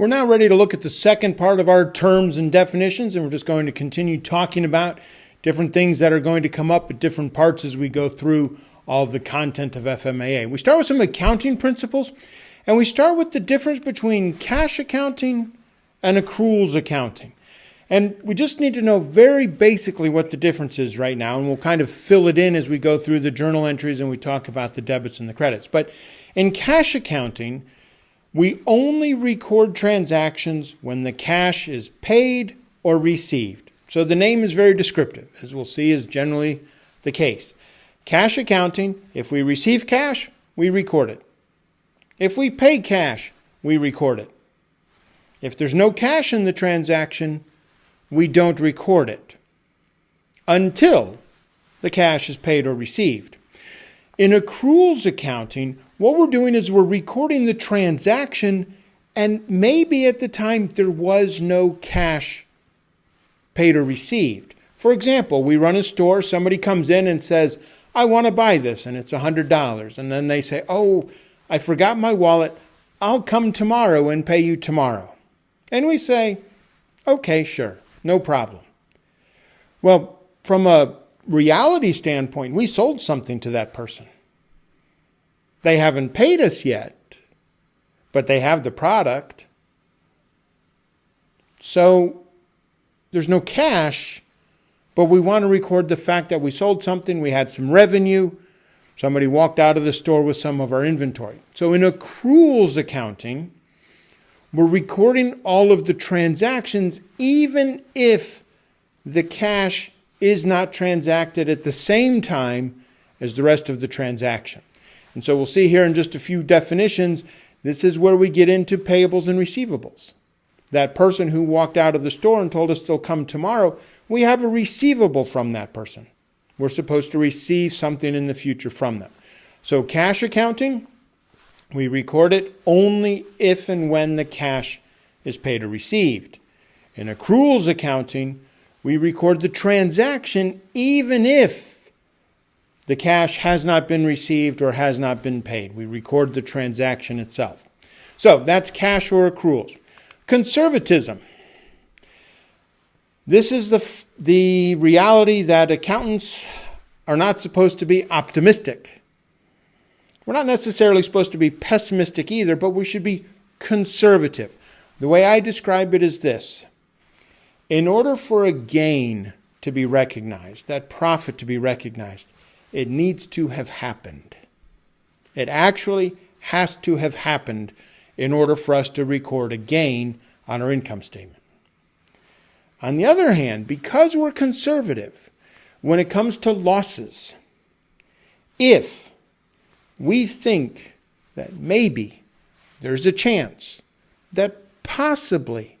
We're now ready to look at the second part of our terms and definitions, and we're just going to continue talking about different things that are going to come up at different parts as we go through all of the content of FMAA. We start with some accounting principles, and we start with the difference between cash accounting and accruals accounting. And we just need to know very basically what the difference is right now, and we'll kind of fill it in as we go through the journal entries and we talk about the debits and the credits. But in cash accounting, we only record transactions when the cash is paid or received. So the name is very descriptive, as we'll see is generally the case. Cash accounting, if we receive cash, we record it. If we pay cash, we record it. If there's no cash in the transaction, we don't record it until the cash is paid or received. In accruals accounting, what we're doing is we're recording the transaction, and maybe at the time there was no cash paid or received. For example, we run a store, somebody comes in and says, I want to buy this, and it's $100. And then they say, oh, I forgot my wallet. I'll come tomorrow and pay you tomorrow. And we say, okay, sure. No problem. Well, from a reality standpoint, we sold something to that person. They haven't paid us yet, but they have the product. So there's no cash, but we want to record the fact that we sold something, we had some revenue, somebody walked out of the store with some of our inventory. So in accruals accounting, we're recording all of the transactions even if the cash is not transacted at the same time as the rest of the transaction. And so we'll see here in just a few definitions, this is where we get into payables and receivables. That person who walked out of the store and told us they'll come tomorrow, we have a receivable from that person. We're supposed to receive something in the future from them. So cash accounting, we record it only if and when the cash is paid or received. In accruals accounting, we record the transaction even if the cash has not been received or has not been paid. We record the transaction itself. So that's cash or accruals. Conservatism. This is the reality that accountants are not supposed to be optimistic. We're not necessarily supposed to be pessimistic either, but we should be conservative. The way I describe it is this. In order for a gain to be recognized, that profit to be recognized, it needs to have happened. It actually has to have happened in order for us to record a gain on our income statement. On the other hand, because we're conservative, when it comes to losses, if we think that maybe there's a chance that possibly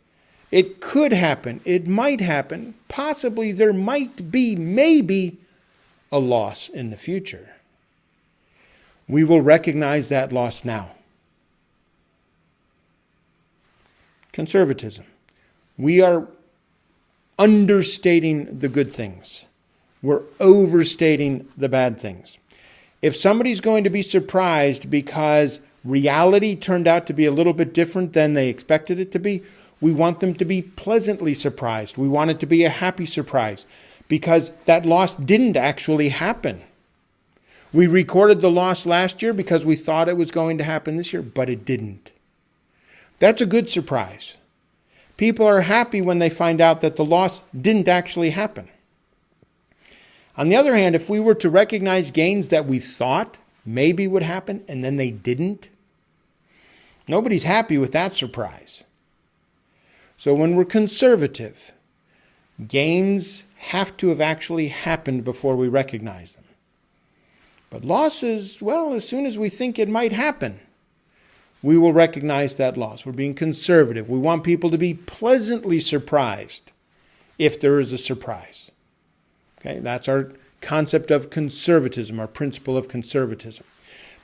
it could happen, it might happen, possibly there might be maybe a loss in the future, we will recognize that loss now. Conservatism. We are understating the good things. We're overstating the bad things. If somebody's going to be surprised because reality turned out to be a little bit different than they expected it to be, we want them to be pleasantly surprised. We want it to be a happy surprise because that loss didn't actually happen. We recorded the loss last year because we thought it was going to happen this year, but it didn't. That's a good surprise. People are happy when they find out that the loss didn't actually happen. On the other hand, if we were to recognize gains that we thought maybe would happen and then they didn't, nobody's happy with that surprise. So when we're conservative, gains have to have actually happened before we recognize them. But losses, well, as soon as we think it might happen, we will recognize that loss. We're being conservative. We want people to be pleasantly surprised if there is a surprise. Okay, that's our concept of conservatism, our principle of conservatism.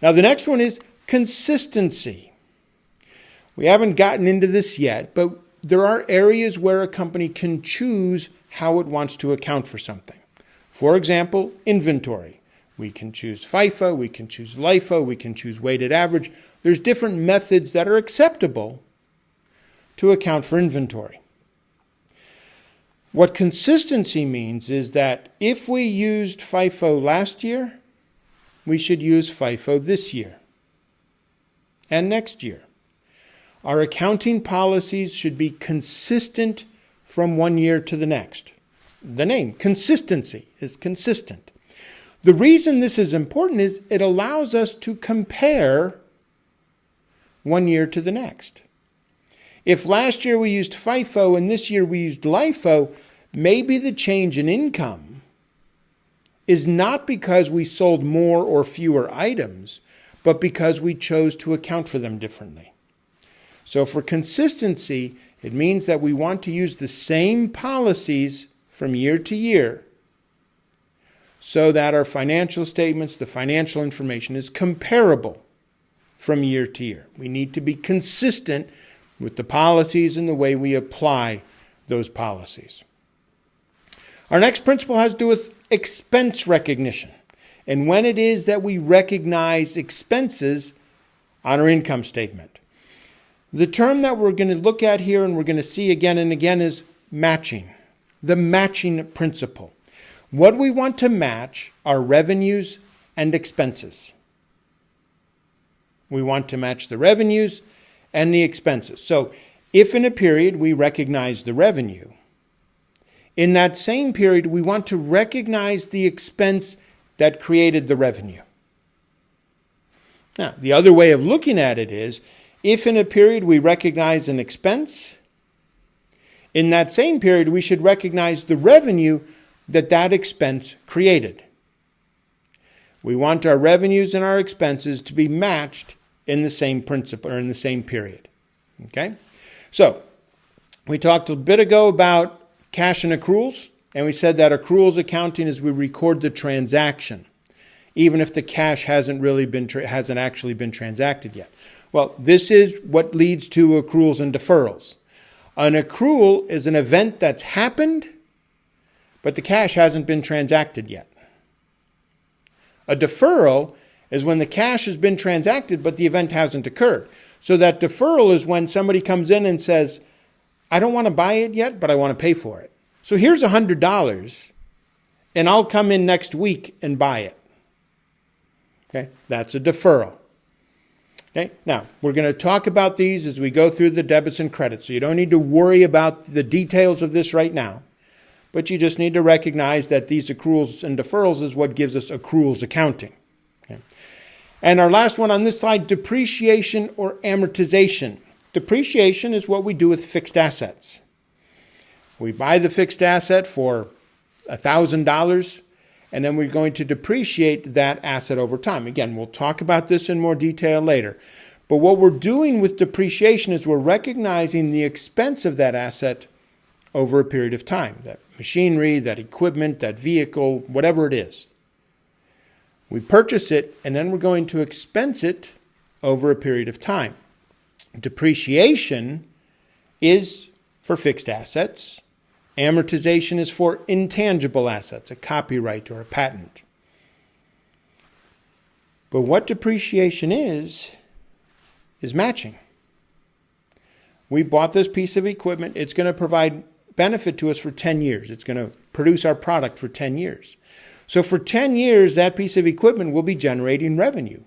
Now, the next one is consistency. We haven't gotten into this yet, but there are areas where a company can choose how it wants to account for something. For example, inventory. We can choose FIFO, we can choose LIFO, we can choose weighted average. There's different methods that are acceptable, to account for inventory. What consistency means is that if we used FIFO last year, we should use FIFO this year and next year. Our accounting policies should be consistent from one year to the next. The name, consistency, is consistent. The reason this is important is it allows us to compare one year to the next. If last year we used FIFO and this year we used LIFO, maybe the change in income is not because we sold more or fewer items, but because we chose to account for them differently. So for consistency, it means that we want to use the same policies from year to year so that our financial statements, the financial information, is comparable from year to year. We need to be consistent with the policies and the way we apply those policies. Our next principle has to do with expense recognition and when it is that we recognize expenses on our income statement. The term that we're going to look at here and we're going to see again and again is matching, the matching principle. What we want to match are revenues and expenses. We want to match the revenues and the expenses. So if in a period we recognize the revenue, in that same period we want to recognize the expense that created the revenue. Now, the other way of looking at it is, if in a period we recognize an expense, in that same period we should recognize the revenue that expense created. We want our revenues and our expenses to be matched in the same principle or in the same period. Okay? So, we talked a bit ago about cash and accruals, and we said that accruals accounting is we record the transaction, even if the cash hasn't actually been transacted yet. Well, this is what leads to accruals and deferrals. An accrual is an event that's happened, but the cash hasn't been transacted yet. A deferral is when the cash has been transacted, but the event hasn't occurred. So that deferral is when somebody comes in and says, I don't want to buy it yet, but I want to pay for it. So here's $100, and I'll come in next week and buy it. Okay, that's a deferral. Okay, now we're going to talk about these as we go through the debits and credits. So you don't need to worry about the details of this right now, but you just need to recognize that these accruals and deferrals is what gives us accruals accounting. Okay. And our last one on this slide, depreciation or amortization. Depreciation is what we do with fixed assets. We buy the fixed asset for $1,000, and then we're going to depreciate that asset over time. Again, we'll talk about this in more detail later. But what we're doing with depreciation is we're recognizing the expense of that asset over a period of time. That machinery, that equipment, that vehicle, whatever it is. We purchase it, and then we're going to expense it over a period of time. Depreciation is for fixed assets. Amortization is for intangible assets, a copyright or a patent. But what depreciation is matching. We bought this piece of equipment. It's going to provide benefit to us for 10 years. It's going to produce our product for 10 years. So for 10 years, that piece of equipment will be generating revenue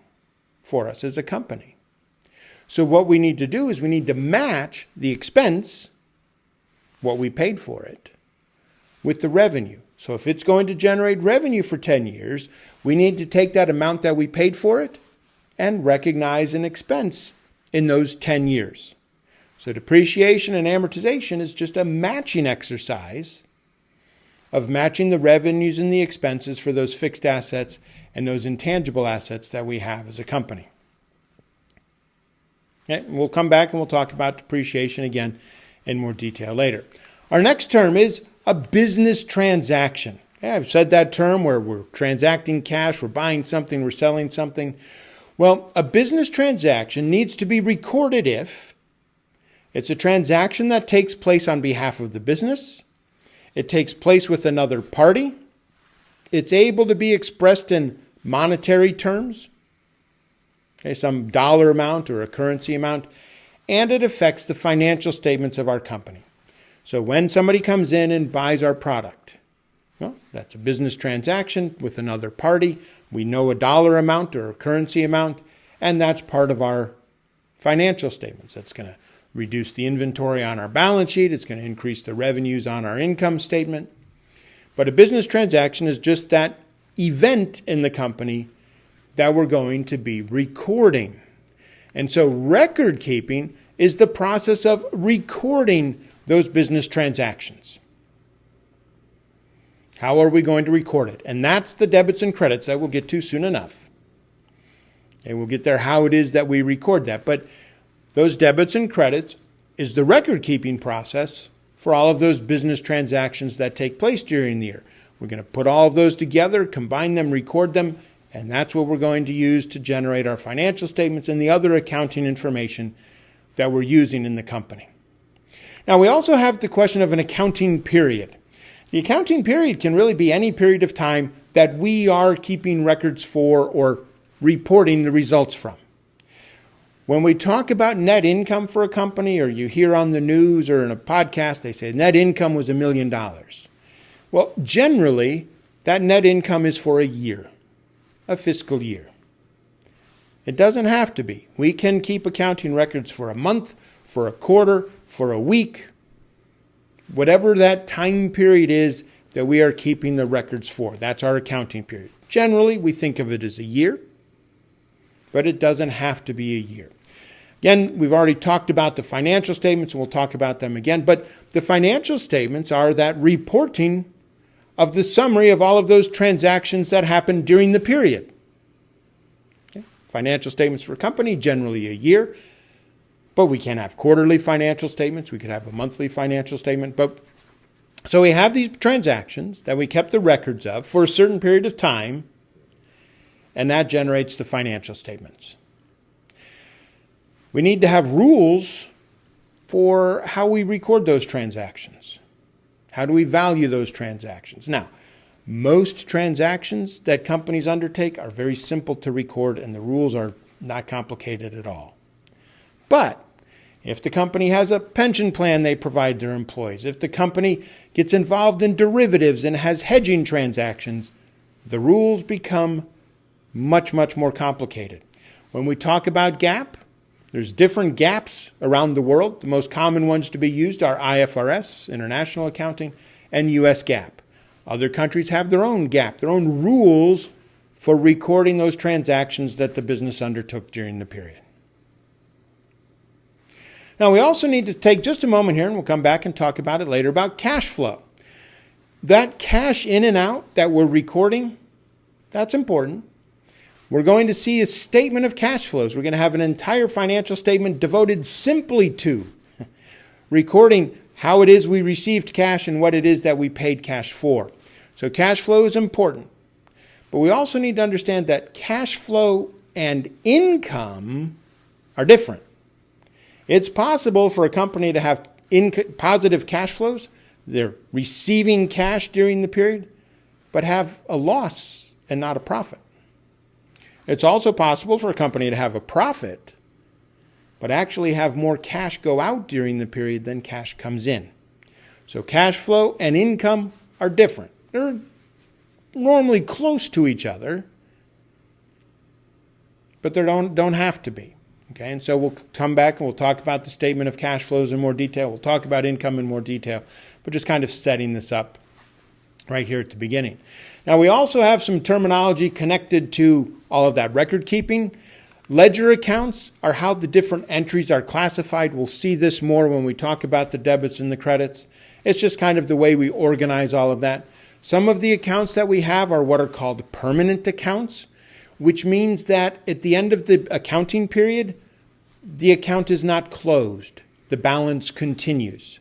for us as a company. So what we need to do is we need to match the expense, what we paid for it, with the revenue. So if it's going to generate revenue for 10 years, we need to take that amount that we paid for it and recognize an expense in those 10 years. So depreciation and amortization is just a matching exercise of matching the revenues and the expenses for those fixed assets and those intangible assets that we have as a company. Okay, we'll come back and we'll talk about depreciation again in more detail later. Our next term is a business transaction. Okay, I've said that term where we're transacting cash, we're buying something, we're selling something. Well, a business transaction needs to be recorded if it's a transaction that takes place on behalf of the business, it takes place with another party, it's able to be expressed in monetary terms, okay, some dollar amount or a currency amount, and it affects the financial statements of our company. So when somebody comes in and buys our product, well, that's a business transaction with another party. We know a dollar amount or a currency amount, and that's part of our financial statements. That's going to reduce the inventory on our balance sheet. It's going to increase the revenues on our income statement. But a business transaction is just that event in the company that we're going to be recording. And so record keeping is the process of recording those business transactions. How are we going to record it? And that's the debits and credits that we'll get to soon enough. And we'll get there how it is that we record that. But those debits and credits is the record keeping process for all of those business transactions that take place during the year. We're going to put all of those together, combine them, record them, and that's what we're going to use to generate our financial statements and the other accounting information that we're using in the company. Now, we also have the question of an accounting period. The accounting period can really be any period of time that we are keeping records for or reporting the results from. When we talk about net income for a company, or you hear on the news or in a podcast, they say net income was $1 million. Well, generally, that net income is for a year, a fiscal year. It doesn't have to be. We can keep accounting records for a month, for a quarter, for a week, whatever that time period is that we are keeping the records for. That's our accounting period. Generally, we think of it as a year, but it doesn't have to be a year. Again, we've already talked about the financial statements, and we'll talk about them again. But the financial statements are that reporting of the summary of all of those transactions that happened during the period. Okay. Financial statements for a company, generally a year. But we can have quarterly financial statements. We could have a monthly financial statement. So we have these transactions that we kept the records of for a certain period of time, and that generates the financial statements. We need to have rules for how we record those transactions. How do we value those transactions? Now, most transactions that companies undertake are very simple to record, and the rules are not complicated at all. But if the company has a pension plan they provide their employees, if the company gets involved in derivatives and has hedging transactions, the rules become much, much more complicated. When we talk about GAAP, there's different GAAPs around the world. The most common ones to be used are IFRS, International Accounting, and US GAAP. Other countries have their own GAAP, their own rules for recording those transactions that the business undertook during the period. Now, we also need to take just a moment here, and we'll come back and talk about it later, about cash flow. That cash in and out that we're recording, that's important. We're going to see a statement of cash flows. We're going to have an entire financial statement devoted simply to recording how it is we received cash and what it is that we paid cash for. So cash flow is important. But we also need to understand that cash flow and income are different. It's possible for a company to have positive cash flows. They're receiving cash during the period, but have a loss and not a profit. It's also possible for a company to have a profit, but actually have more cash go out during the period than cash comes in. So cash flow and income are different. They're normally close to each other, but they don't have to be. Okay, and so we'll come back and we'll talk about the statement of cash flows in more detail. We'll talk about income in more detail, but just kind of setting this up right here at the beginning. Now, we also have some terminology connected to all of that record keeping. Ledger accounts are how the different entries are classified. We'll see this more when we talk about the debits and the credits. It's just kind of the way we organize all of that. Some of the accounts that we have are what are called permanent accounts, which means that at the end of the accounting period, the account is not closed. The balance continues.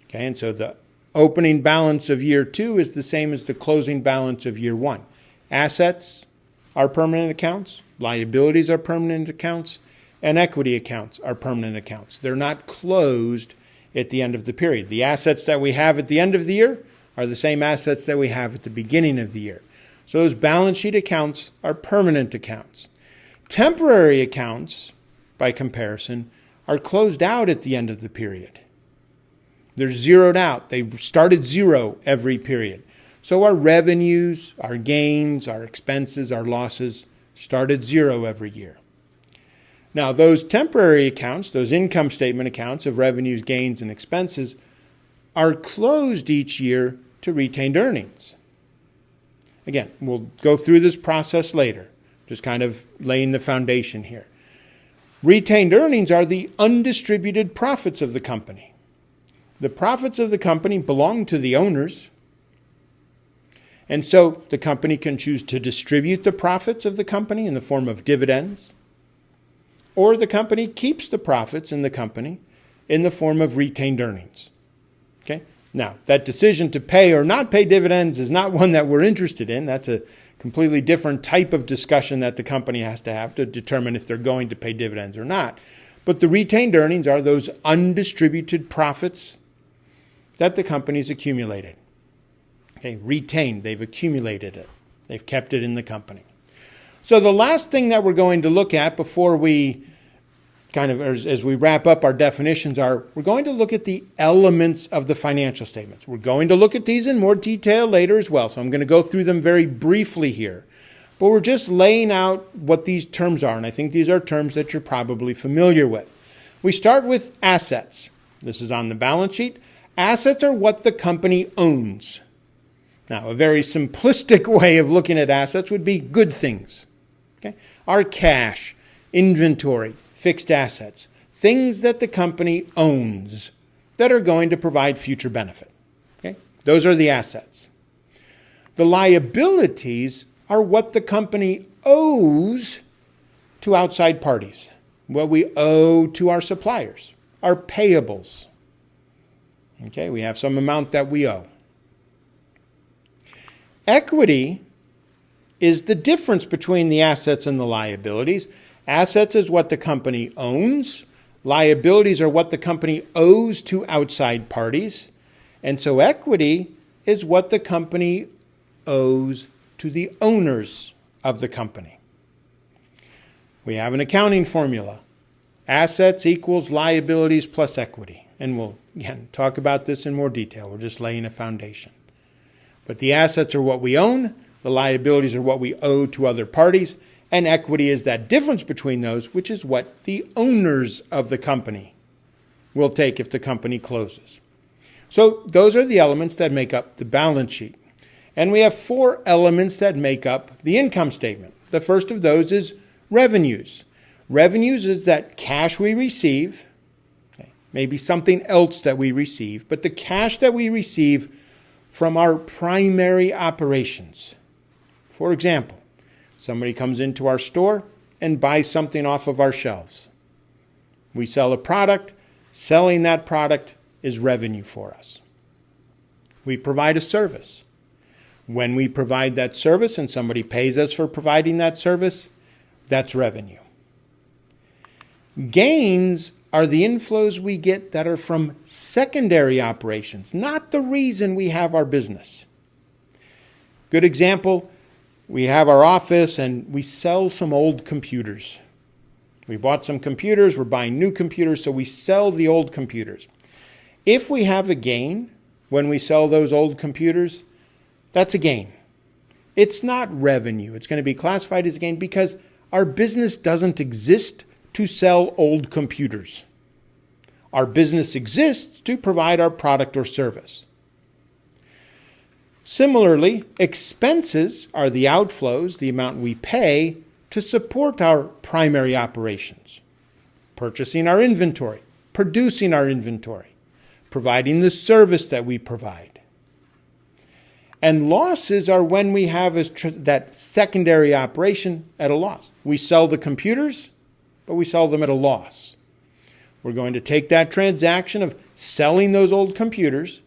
Okay, and so the opening balance of year 2 is the same as the closing balance of year 1. Assets are permanent accounts, liabilities are permanent accounts, and equity accounts are permanent accounts. They're not closed at the end of the period. The assets that we have at the end of the year are the same assets that we have at the beginning of the year. So those balance sheet accounts are permanent accounts. Temporary accounts, by comparison, are closed out at the end of the period. They're zeroed out. They started zero every period. So our revenues, our gains, our expenses, our losses started zero every year. Now, those temporary accounts, those income statement accounts of revenues, gains, and expenses are closed each year to retained earnings. Again, we'll go through this process later, just kind of laying the foundation here. Retained earnings are the undistributed profits of the company. The profits of the company belong to the owners, and so the company can choose to distribute the profits of the company in the form of dividends, or the company keeps the profits in the company in the form of retained earnings. Okay? Now, that decision to pay or not pay dividends is not one that we're interested in. That's a completely different type of discussion that the company has to have to determine if they're going to pay dividends or not. But the retained earnings are those undistributed profits that the company's accumulated. Okay, retained, they've accumulated it. They've kept it in the company. So the last thing that we're going to look at before we as we wrap up our definitions we're going to look at the elements of the financial statements. We're going to look at these in more detail later as well, so I'm going to go through them very briefly here. But we're just laying out what these terms are, and I think these are terms that you're probably familiar with. We start with assets. This is on the balance sheet. Assets are what the company owns. Now, a very simplistic way of looking at assets would be good things. Okay? Our cash, inventory, fixed assets, things that the company owns that are going to provide future benefit. Okay? Those are the assets. The liabilities are what the company owes to outside parties, what we owe to our suppliers, our payables. Okay, we have some amount that we owe. Equity is the difference between the assets and the liabilities. Assets is what the company owns. Liabilities are what the company owes to outside parties. And so equity is what the company owes to the owners of the company. We have an accounting formula. Assets equals liabilities plus equity. And we'll, again, talk about this in more detail. We're just laying a foundation. But the assets are what we own. The liabilities are what we owe to other parties. And equity is that difference between those, which is what the owners of the company will take if the company closes. So those are the elements that make up the balance sheet. And we have 4 elements that make up the income statement. The first of those is revenues. Revenues is that cash we receive, maybe something else that we receive, but the cash that we receive from our primary operations. For example, somebody comes into our store and buys something off of our shelves. We sell a product. Selling that product is revenue for us. We provide a service. When we provide that service and somebody pays us for providing that service, that's revenue. Gains are the inflows we get that are from secondary operations, not the reason we have our business. Good example, we have our office and we sell some old computers. We bought some computers, we're buying new computers, so we sell the old computers. If we have a gain when we sell those old computers, that's a gain. It's not revenue. It's going to be classified as a gain because our business doesn't exist to sell old computers. Our business exists to provide our product or service. Similarly, expenses are the outflows, the amount we pay to support our primary operations. Purchasing our inventory, producing our inventory, providing the service that we provide. And losses are when we have that secondary operation at a loss. We sell the computers, but we sell them at a loss. We're going to take that transaction of selling those old computers,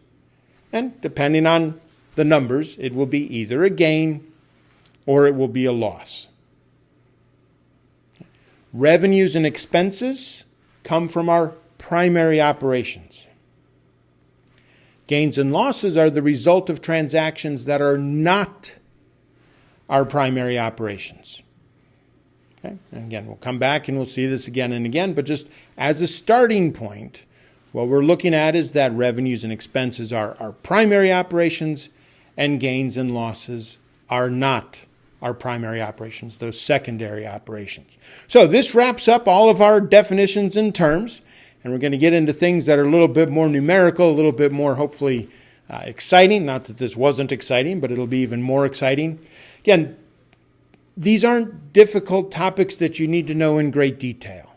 and depending on the numbers, it will be either a gain or it will be a loss. Revenues and expenses come from our primary operations. Gains and losses are the result of transactions that are not our primary operations. Okay? And again, we'll come back and we'll see this again and again, but just as a starting point, what we're looking at is that revenues and expenses are our primary operations and gains and losses are not our primary operations, those secondary operations. So this wraps up all of our definitions and terms, and we're going to get into things that are a little bit more numerical, a little bit more hopefully exciting. Not that this wasn't exciting, but it'll be even more exciting. Again, these aren't difficult topics that you need to know in great detail.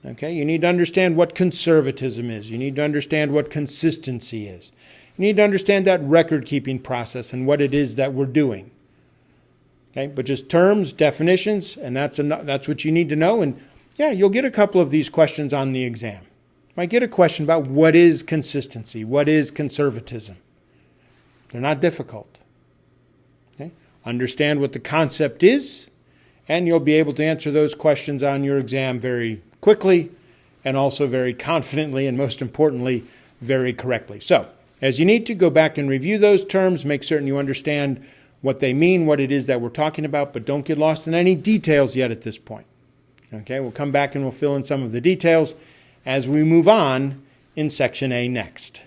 Okay, you need to understand what conservatism is. You need to understand what consistency is. You need to understand that record-keeping process and what it is that we're doing. Okay, but just terms, definitions, and that's what you need to know. And yeah, you'll get a couple of these questions on the exam. You might get a question about what is consistency, what is conservatism. They're not difficult. Okay, understand what the concept is, and you'll be able to answer those questions on your exam very quickly and also very confidently, and most importantly, very correctly. So, as you need to go back and review those terms, make certain you understand what they mean, what it is that we're talking about, but don't get lost in any details yet at this point. Okay, we'll come back and we'll fill in some of the details as we move on in Section A next.